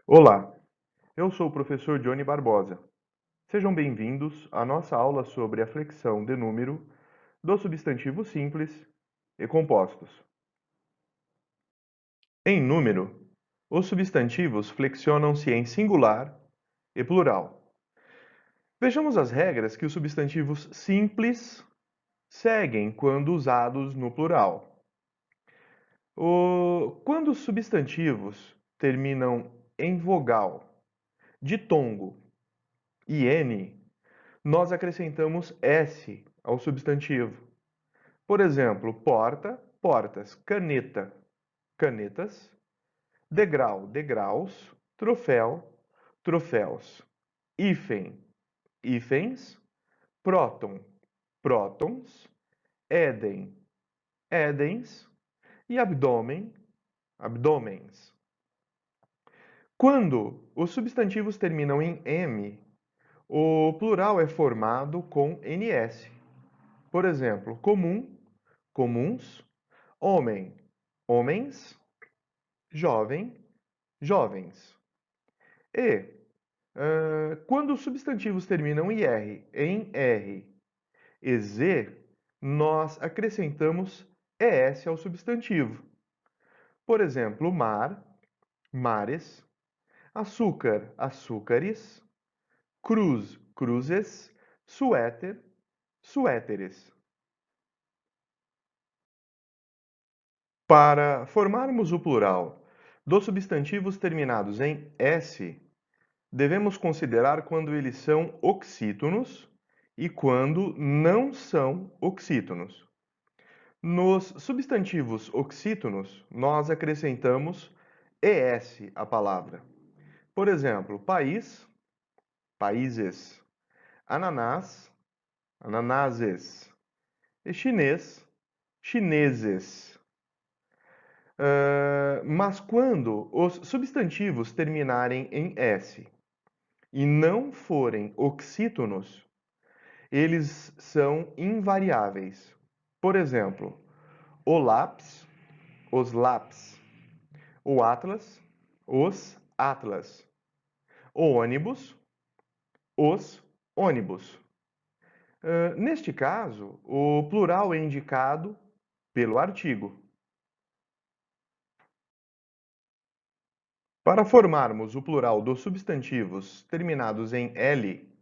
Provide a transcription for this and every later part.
Olá, eu sou o professor Johnny Barbosa. Sejam bem-vindos à nossa aula sobre a flexão de número dos substantivos simples e compostos. Em número, os substantivos flexionam-se em singular e plural. Vejamos as regras que os substantivos simples seguem quando usados no plural. Quando os substantivos terminam em vogal, ditongo e N, nós acrescentamos S ao substantivo. Por exemplo, porta, portas, caneta, canetas, degrau, degraus, troféu, troféus, hífen, hífens, próton, prótons, éden, édens e abdômen, abdômens. Quando os substantivos terminam em M, o plural é formado com NS. Por exemplo, comum, comuns, homem, homens, jovem, jovens. E, quando os substantivos terminam em R e Z, nós acrescentamos ES ao substantivo. Por exemplo, mar, mares, açúcar, açúcares, cruz, cruzes, suéter, suéteres. Para formarmos o plural dos substantivos terminados em S, devemos considerar quando eles são oxítonos e quando não são oxítonos. Nos substantivos oxítonos, nós acrescentamos ES à palavra. Por exemplo, país, países, ananás, ananases, e chinês, chineses. Mas quando os substantivos terminarem em S e não forem oxítonos, eles são invariáveis. Por exemplo, o lápis, os lápis, o atlas, os atlas, o ônibus, os ônibus. Neste caso, o plural é indicado pelo artigo. Para formarmos o plural dos substantivos terminados em L,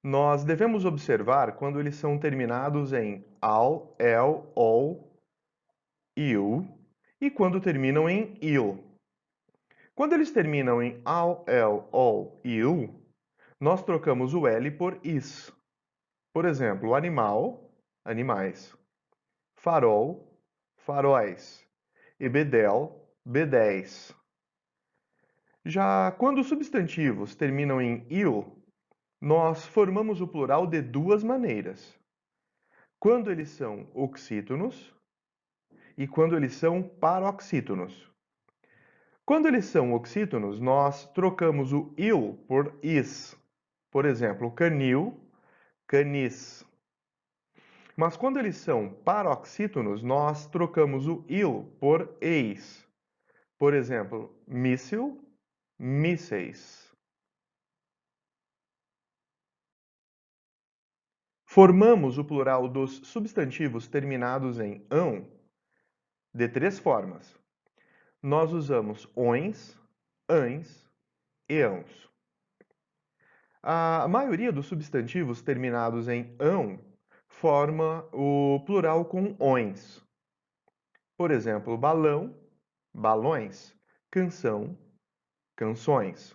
nós devemos observar quando eles são terminados em al, el, ol, il e quando terminam em il. Quando eles terminam em al, el, ol, il, nós trocamos o L por is. Por exemplo, animal, animais, farol, faróis e bedel, bedéis. Já quando os substantivos terminam em il, nós formamos o plural de duas maneiras. Quando eles são oxítonos e quando eles são paroxítonos. Quando eles são oxítonos, nós trocamos o il por is. Por exemplo, canil, canis. Mas quando eles são paroxítonos, nós trocamos o il por eis. Por exemplo, míssil, mísseis. Formamos o plural dos substantivos terminados em ão de três formas. Nós usamos ões, ães e ãos. A maioria dos substantivos terminados em ão forma o plural com ões. Por exemplo, balão, balões, canção, canções.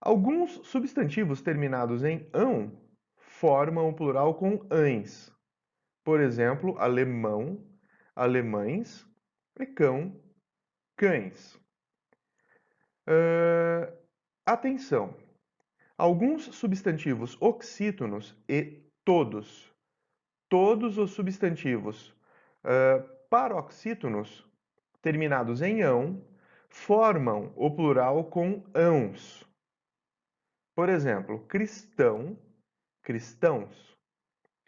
Alguns substantivos terminados em ão formam o plural com ães. Por exemplo, alemão, alemães e cão, cães. Atenção! Alguns substantivos oxítonos e todos os substantivos paroxítonos terminados em ão formam o plural com ãos. Por exemplo, cristão, cristãos,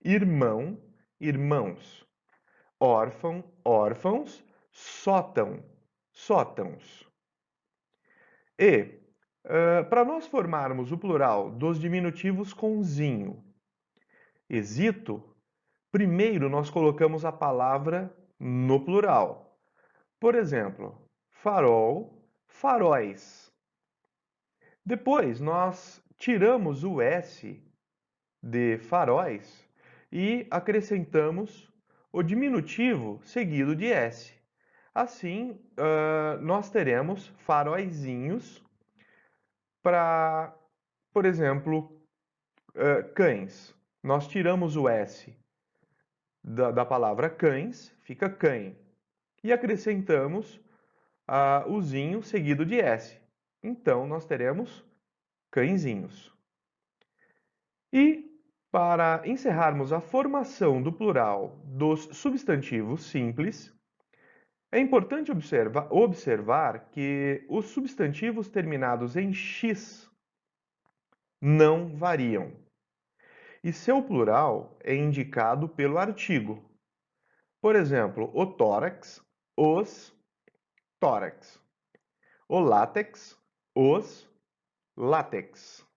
irmão, irmãos, órfão, órfãos, sótão, sótãos. E, para nós formarmos o plural dos diminutivos com zinho, hesito, primeiro nós colocamos a palavra no plural. Por exemplo, farol, faróis. Depois nós tiramos o S de faróis e acrescentamos o diminutivo seguido de S. Assim, nós teremos faróizinhos para, por exemplo, cães. Nós tiramos o S da palavra cães, fica cãe. E acrescentamos o zinho seguido de S. Então, nós teremos cãezinhos. E, para encerrarmos a formação do plural dos substantivos simples, é importante observar que os substantivos terminados em x não variam. E seu plural é indicado pelo artigo. Por exemplo, o tórax, os tórax. O látex, os látex.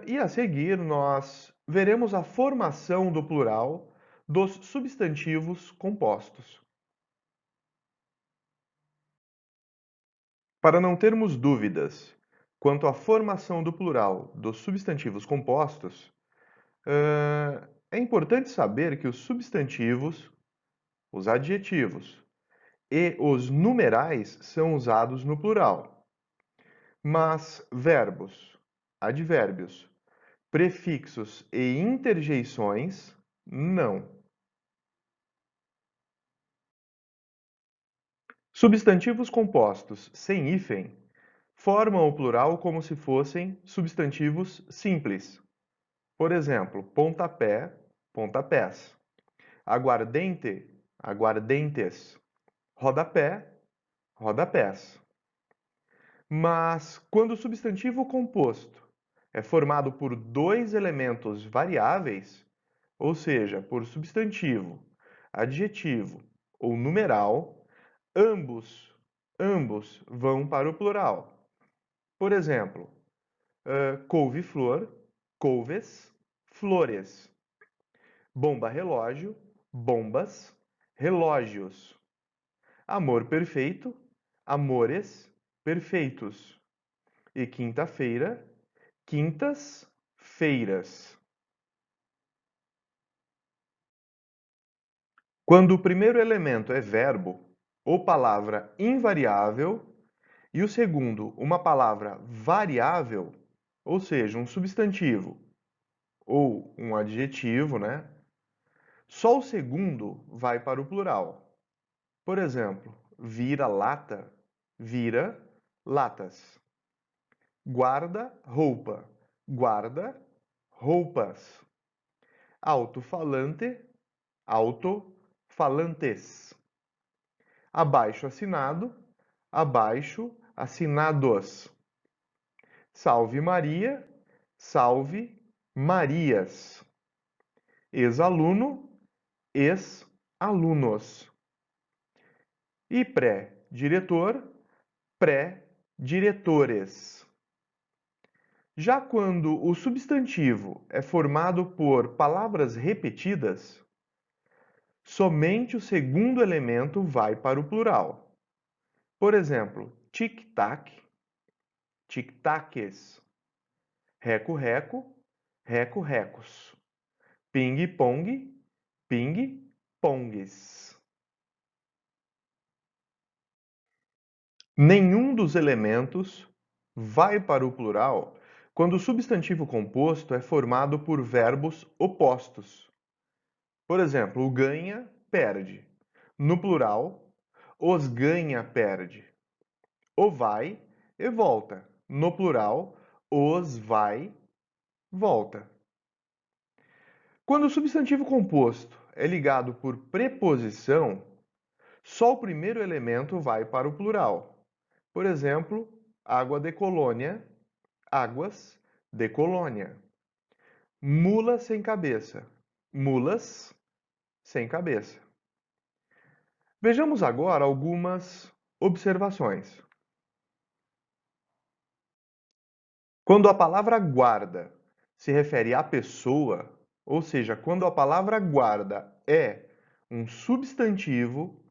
E a seguir, nós veremos a formação do plural dos substantivos compostos. Para não termos dúvidas quanto à formação do plural dos substantivos compostos, é importante saber que os substantivos, os adjetivos e os numerais são usados no plural, mas verbos, advérbios, prefixos e interjeições não. Substantivos compostos sem hífen formam o plural como se fossem substantivos simples. Por exemplo, pontapé, pontapés. Aguardente, aguardentes. Rodapé, rodapés. Mas quando o substantivo composto é formado por dois elementos variáveis, ou seja, por substantivo, adjetivo ou numeral, ambos vão para o plural. Por exemplo, couve-flor, couves, flores. Bomba-relógio, bombas, relógios. Amor perfeito, amores perfeitos. E quinta-feira, quintas, feiras. Quando o primeiro elemento é verbo ou palavra invariável e o segundo uma palavra variável, ou seja, um substantivo ou um adjetivo, né? Só o segundo vai para o plural. Por exemplo, vira-lata, vira latas. Guarda-roupa, guarda roupas. Alto-falante, alto-falantes. Abaixo-assinado, abaixo-assinados. Salve Maria, salve Marias. Ex-aluno, ex-alunos. E pré-diretor, pré-diretores. Já quando o substantivo é formado por palavras repetidas, somente o segundo elemento vai para o plural. Por exemplo, tic-tac, tic-taques. Reco-reco, reco-recos. Ping-pong, ping-pongues. Nenhum dos elementos vai para o plural quando o substantivo composto é formado por verbos opostos. Por exemplo, o ganha, perde. No plural, os ganha, perde. O vai e volta. No plural, os vai, volta. Quando o substantivo composto é ligado por preposição, só o primeiro elemento vai para o plural. Por exemplo, água de colônia, águas de colônia. Mula sem cabeça, mulas sem cabeça. Vejamos agora algumas observações. Quando a palavra guarda se refere à pessoa, ou seja, quando a palavra guarda é um substantivo,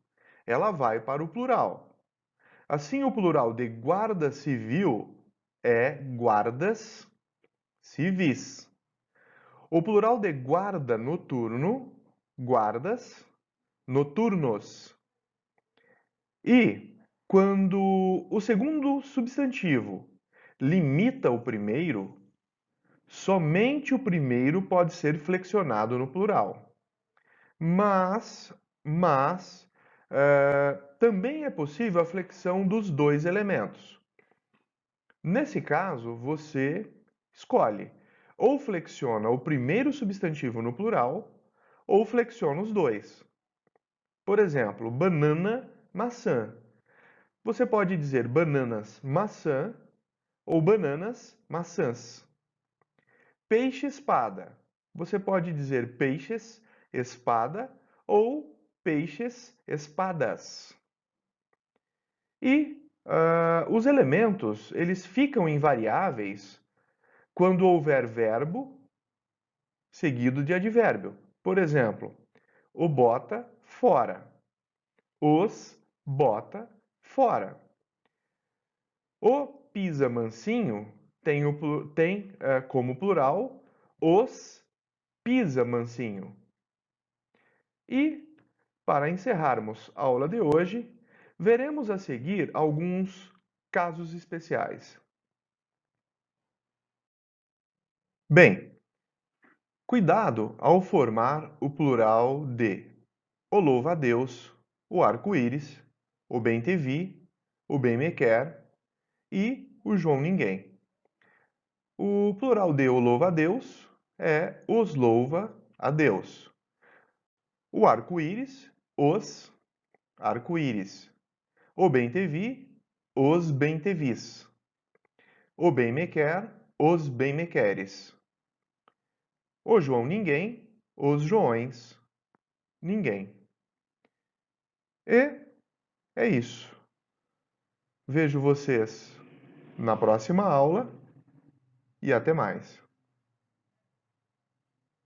ela vai para o plural. Assim, o plural de guarda civil é guardas civis. O plural de guarda noturno, guardas noturnos. E quando o segundo substantivo limita o primeiro, somente o primeiro pode ser flexionado no plural. Mas, também é possível a flexão dos dois elementos. Nesse caso, você escolhe ou flexiona o primeiro substantivo no plural ou flexiona os dois. Por exemplo, banana, maçã. Você pode dizer bananas, maçã ou bananas, maçãs. Peixe, espada. Você pode dizer peixes, espada ou peixes, espadas. E os elementos, eles ficam invariáveis quando houver verbo seguido de advérbio. Por exemplo, o bota fora, os bota fora. O pisa mansinho tem como plural os pisa mansinho. E, para encerrarmos a aula de hoje, veremos a seguir alguns casos especiais. Bem, cuidado ao formar o plural de o louva-a-Deus, o arco-íris, o bem-te-vi, o bem-me-quer e o João Ninguém. O plural de o louva-a-Deus é os louva-a-Deus. O arco-íris, os arco-íris. O bem-te-vi, os bem-te-vis. O bem-me-quer, os bem-me-queres. O João Ninguém, os Joões, ninguém. E é isso. Vejo vocês na próxima aula e até mais.